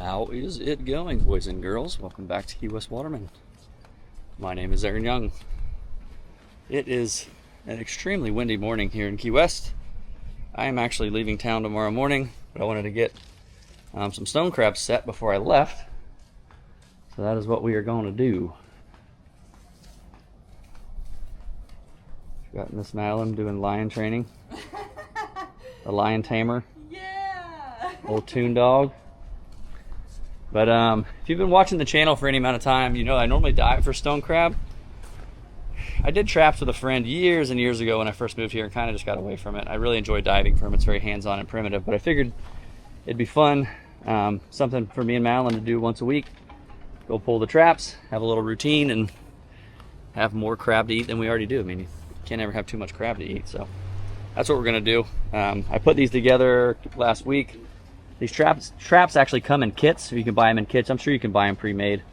How is it going, boys and girls? Welcome back to Key West Waterman. My name is Aaron Young. It is an extremely windy morning here in Key West. I am actually leaving town tomorrow morning, but I wanted to get some stone crabs set before I left. So that is what we are going to do. Got Miss Madeleine doing lion training. A lion tamer. Yeah. Old toon dog. But if you've been watching the channel for any amount of time, you know I normally dive for stone crab. I did traps with a friend years and years ago when I first moved here and kind of just got away from it. I really enjoy diving for them. It's very hands-on and primitive, but I figured it'd be fun, something for me and Madeleine to do once a week. Go pull the traps, have a little routine, and have more crab to eat than we already do. I mean, you can't ever have too much crab to eat, so that's what we're gonna do. I put these together last week. These traps actually come in kits, so you can buy them in kits. I'm sure you can buy them pre-made,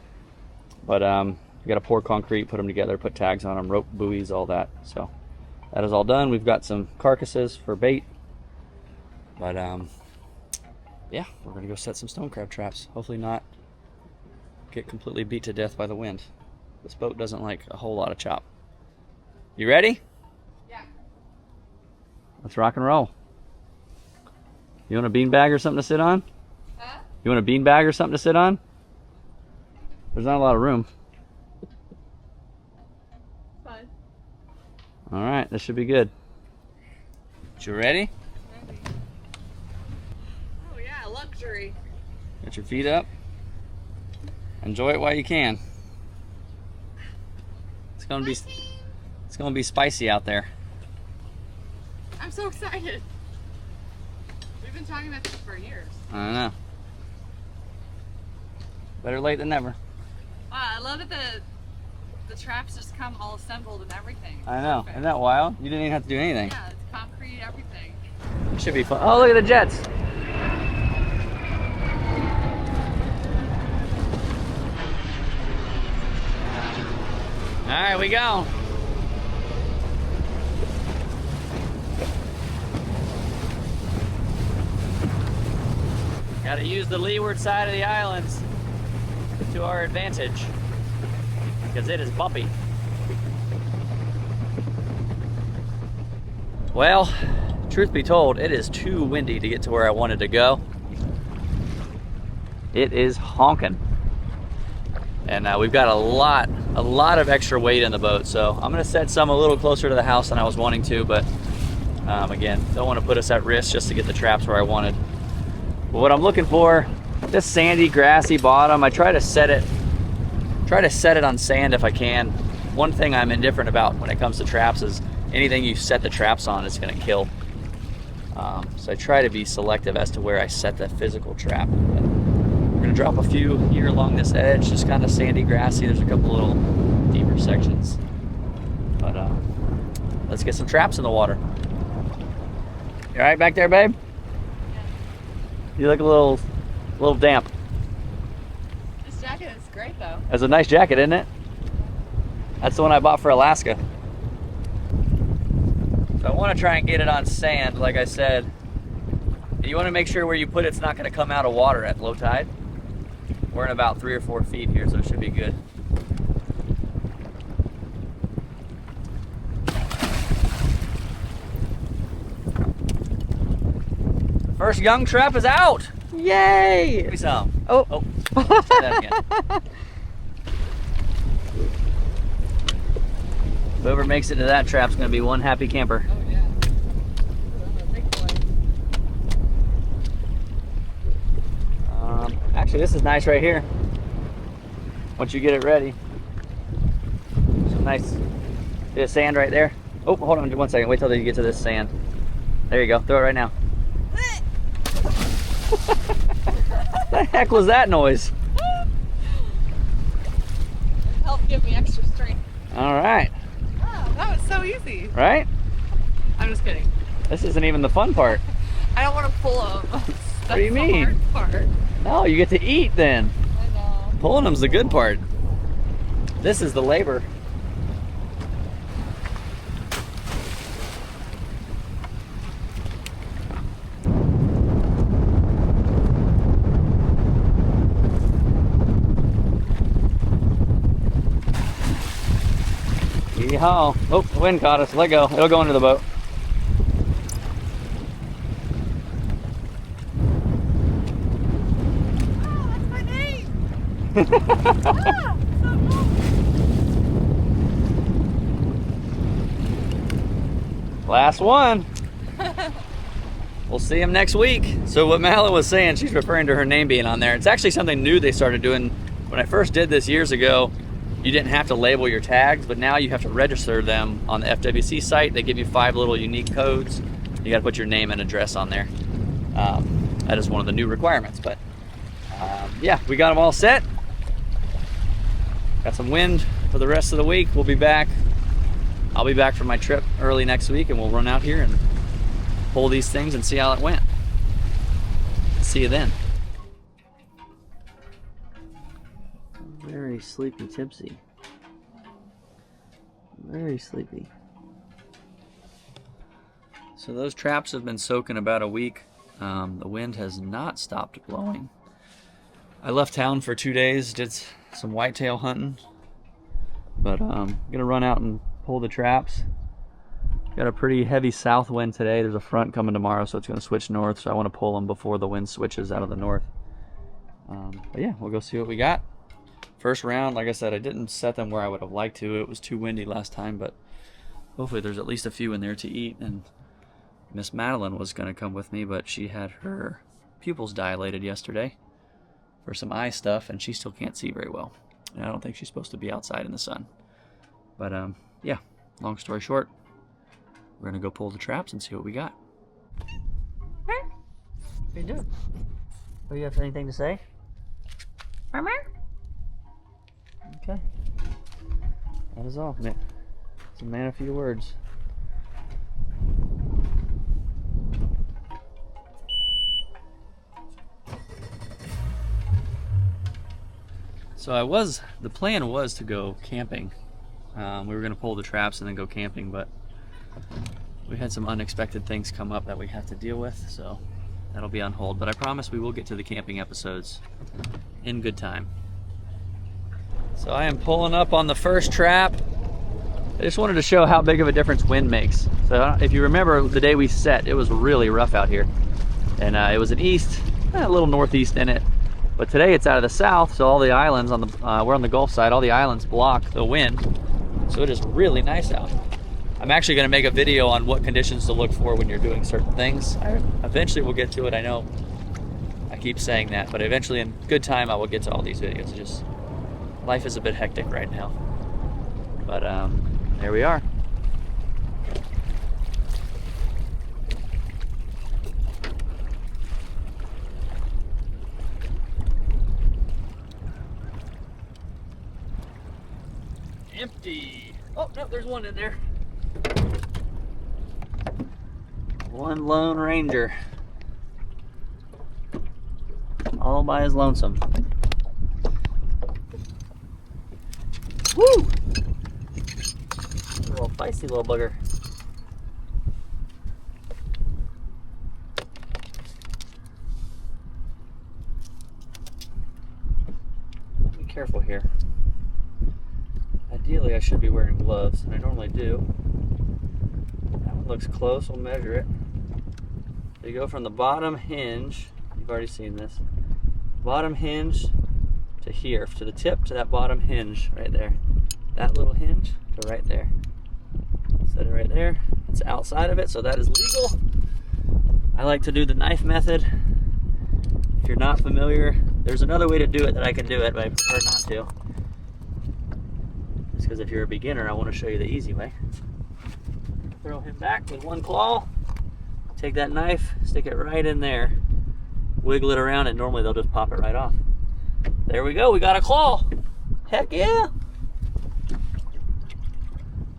but you gotta pour concrete, put them together, put tags on them, rope, buoys, all that. So that is all done. We've got some carcasses for bait, but yeah, we're gonna go set some stone crab traps. Hopefully not get completely beat to death by the wind. This boat doesn't like a whole lot of chop. You ready? Yeah. Let's rock and roll. You want a beanbag or something to sit on? Huh? You want a beanbag or something to sit on? There's not a lot of room. Fun. All right, this should be good. You ready? Ready. Oh yeah, luxury. Get your feet up. Enjoy it while you can. It's gonna be spicy out there. I'm so excited. We've been talking about this for years. I know. Better late than never. Wow, I love that the traps just come all assembled and everything. I know. Perfect. Isn't that wild? You didn't even have to do anything. Yeah, it's concrete, everything. It should be fun. Oh, look at the jets. All right, we go. Got to use the leeward side of the islands to our advantage because it is bumpy. Well, truth be told, it is too windy to get to where I wanted to go. It is honking. And we've got a lot of extra weight in the boat, so I'm gonna set some a little closer to the house than I was wanting to, but again, don't want to put us at risk just to get the traps where I wanted. But what I'm looking for, this sandy, grassy bottom, I try to set it on sand if I can. One thing I'm indifferent about when it comes to traps is anything you set the traps on is gonna kill. So I try to be selective as to where I set the physical trap. But we're gonna drop a few here along this edge, just kind of sandy, grassy. There's a couple little deeper sections. But let's get some traps in the water. You all right back there, babe? You look a little damp. This jacket is great though. That's a nice jacket, isn't it? That's the one I bought for Alaska. So I want to try and get it on sand, like I said. You want to make sure where you put it's not going to come out of water at low tide. We're in about 3 or 4 feet here, so it should be good. First young trap is out. Yay! Give me some. Oh. Try that again. Whoever makes it to that trap's gonna be one happy camper. Oh yeah. Big boy. Actually, this is nice right here. Once you get it ready. Some nice bit of sand right there. Oh, hold on just 1 second. Wait till you get to this sand. There you go. Throw it right now. What the heck was that noise? It helped give me extra strength. All right. Oh, that was so easy. Right? I'm just kidding. This isn't even the fun part. I don't want to pull them. That's do you mean? The hard part. No, you get to eat then. I know. Pulling them's the good part. This is the labor. Yeehaw. Oh, the wind caught us. Let go. It'll go into the boat. Oh, that's my name. Ah, so cool. Last one. We'll see him next week. So what Madeline was saying, she's referring to her name being on there. It's actually something new they started doing. When I first did this years ago, you didn't have to label your tags, but now you have to register them on the FWC site. They give you 5 little unique codes. You gotta put your name and address on there. That is one of the new requirements, but yeah, we got them all set. Got some wind for the rest of the week. We'll be back. I'll be back from my trip early next week, and we'll run out here and pull these things and see how it went. See you then. Very sleepy tipsy. Very sleepy. So those traps have been soaking about a week. The wind has not stopped blowing. I left town for 2 days, did some whitetail hunting, but I'm gonna run out and pull the traps. Got a pretty heavy south wind today. There's a front coming tomorrow, so it's going to switch north, so I want to pull them before the wind switches out of the north. But yeah, we'll go see what we got. First round, like I said, I didn't set them where I would have liked to. It was too windy last time, but hopefully there's at least a few in there to eat. And Miss Madeline was going to come with me, but she had her pupils dilated yesterday for some eye stuff, and she still can't see very well. And I don't think she's supposed to be outside in the sun. But yeah, long story short, we're gonna go pull the traps and see what we got. What are you doing? Do you have anything to say? Okay. That is all. It's a man of few words. So the plan was to go camping. We were gonna pull the traps and then go camping, but we had some unexpected things come up that we have to deal with, so that'll be on hold. But I promise we will get to the camping episodes in good time. So I am pulling up on the first trap. I just wanted to show how big of a difference wind makes. So if you remember the day we set, it was really rough out here. And it was an east, a little northeast in it. But today it's out of the south, so all the islands on the, we're on the Gulf side, all the islands block the wind. So it is really nice out. I'm actually going to make a video on what conditions to look for when you're doing certain things. I eventually will get to it. I know I keep saying that, but eventually in good time I will get to all these videos. Just life is a bit hectic right now. But there we are. Empty. Oh, no, there's one in there. One lone ranger. All by his lonesome. Woo! A little feisty little bugger. Be careful here. Ideally, I should be wearing gloves, and I normally do. That one looks close, we'll measure it. So you go from the bottom hinge, you've already seen this, bottom hinge to here, to the tip to that bottom hinge right there. That little hinge to right there. Set it right there. It's outside of it, so that is legal. I like to do the knife method. If you're not familiar, there's another way to do it that I can do it, but I prefer not to. Because if you're a beginner, I want to show you the easy way. Throw him back with one claw, take that knife, stick it right in there, wiggle it around, and normally they'll just pop it right off. There we go, we got a claw. Heck yeah!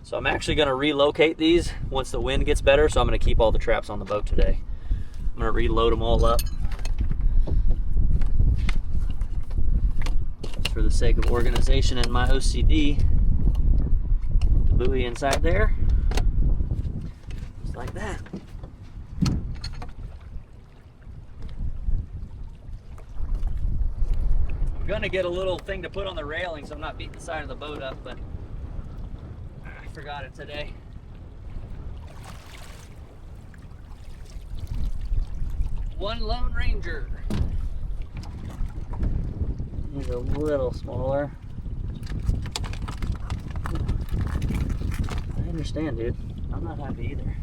So I'm actually going to relocate these once the wind gets better, so I'm going to keep all the traps on the boat today. I'm going to reload them all up. Just for the sake of organization and my OCD. Buoy inside there, just like that. I'm gonna get a little thing to put on the railing so I'm not beating the side of the boat up, but I forgot it today. One Lone Ranger. He's a little smaller. I understand, dude. I'm not happy either.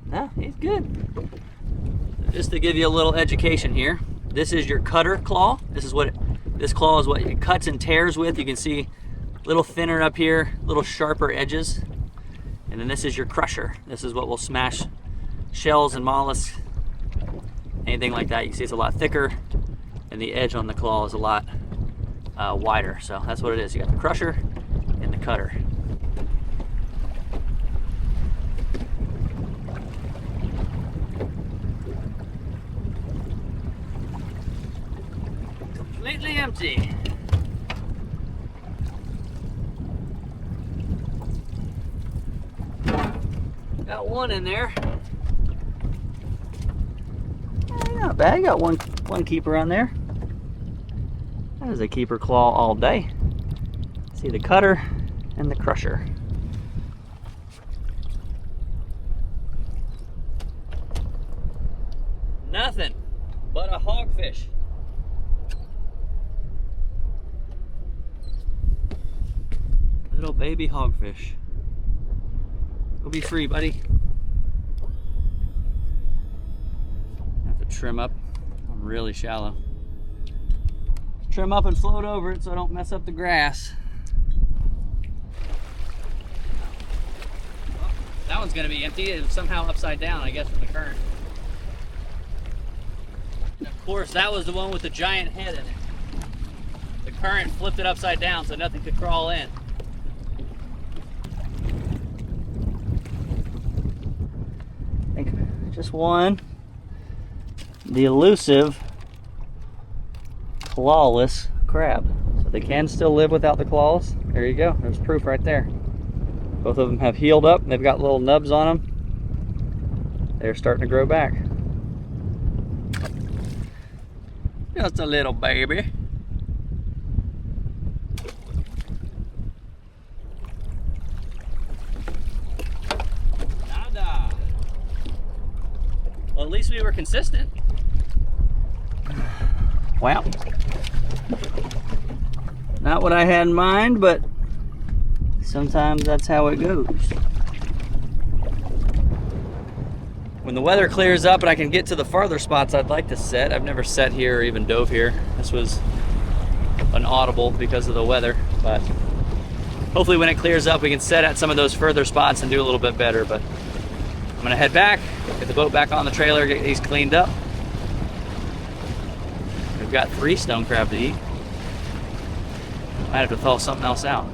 No, he's good. Just to give you a little education here, this is your cutter claw. This claw is what it cuts and tears with. You can see a little thinner up here, little sharper edges. And then this is your crusher. This is what will smash shells and mollusks, anything like that. You can see it's a lot thicker, and the edge on the claw is a lot wider. So that's what it is. You got the crusher and the cutter. Completely empty. Got one in there. Not bad. Got one keeper on there. That is a keeper claw all day. See the cutter and the crusher. Nothing but a hogfish. Little baby hogfish. Go be free, buddy. Have to trim up. I'm really shallow. Trim up and float over it so I don't mess up the grass. Well, that one's gonna be empty. It's somehow upside down, I guess, from the current. And of course, that was the one with the giant head in it. The current flipped it upside down so nothing could crawl in. I think just one. The elusive clawless crab. So they can still live without the claws. There you go. There's proof right there. Both of them have healed up. They've got little nubs on them. They're starting to grow back. Just a little baby. Nada. Well, at least we were consistent. Wow. Not what I had in mind, but sometimes that's how it goes. When the weather clears up and I can get to the farther spots I'd like to set, I've never set here or even dove here. This was an audible because of the weather, but hopefully when it clears up we can set at some of those further spots and do a little bit better. But I'm gonna head back, get the boat back on the trailer, get these cleaned up. We've got 3 stone crab to eat. Might have to thaw something else out.